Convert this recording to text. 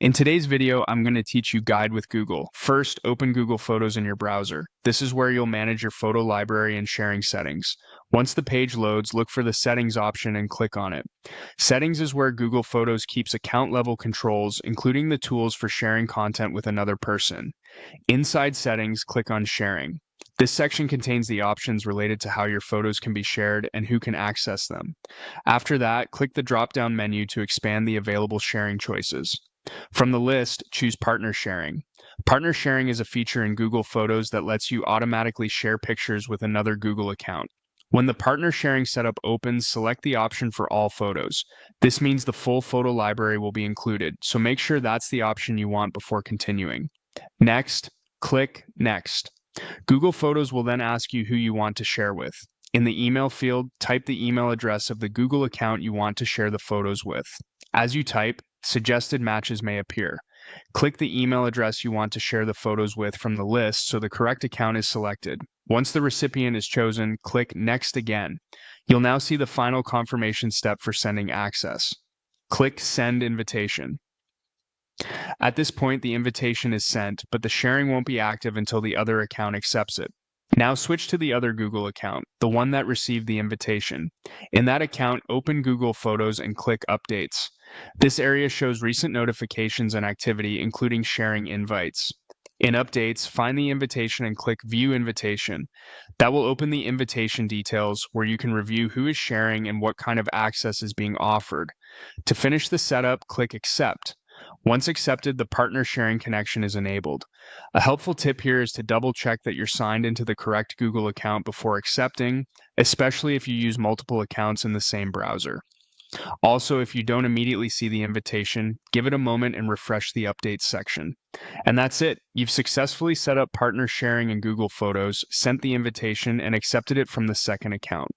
In today's video, I'm going to teach you Guide with Google. First, open Google Photos in your browser. This is where you'll manage your photo library and sharing settings. Once the page loads, look for the Settings option and click on it. Settings is where Google Photos keeps account-level controls, including the tools for sharing content with another person. Inside Settings, click on Sharing. This section contains the options related to how your photos can be shared and who can access them. After that, click the drop-down menu to expand the available sharing choices. From the list, choose Partner Sharing. Partner Sharing is a feature in Google Photos that lets you automatically share pictures with another Google account. When the Partner Sharing setup opens, select the option for all photos. This means the full photo library will be included, so make sure that's the option you want before continuing. Next, click Next. Google Photos will then ask you who you want to share with. In the email field, type the email address of the Google account you want to share the photos with. As you type, suggested matches may appear. Click the email address you want to share the photos with from the list so the correct account is selected. Once the recipient is chosen, click Next again. You'll now see the final confirmation step for sending access. Click Send Invitation. At this point, the invitation is sent, but the sharing won't be active until the other account accepts it. Now switch to the other Google account, the one that received the invitation. In that account, open Google Photos and click Updates. This area shows recent notifications and activity, including sharing invites. In Updates, find the invitation and click View Invitation. That will open the invitation details where you can review who is sharing and what kind of access is being offered. To finish the setup, click Accept. Once accepted, the partner sharing connection is enabled. A helpful tip here is to double check that you're signed into the correct Google account before accepting, especially if you use multiple accounts in the same browser. Also, if you don't immediately see the invitation, give it a moment and refresh the updates section. And that's it. You've successfully set up partner sharing in Google Photos, sent the invitation, and accepted it from the second account.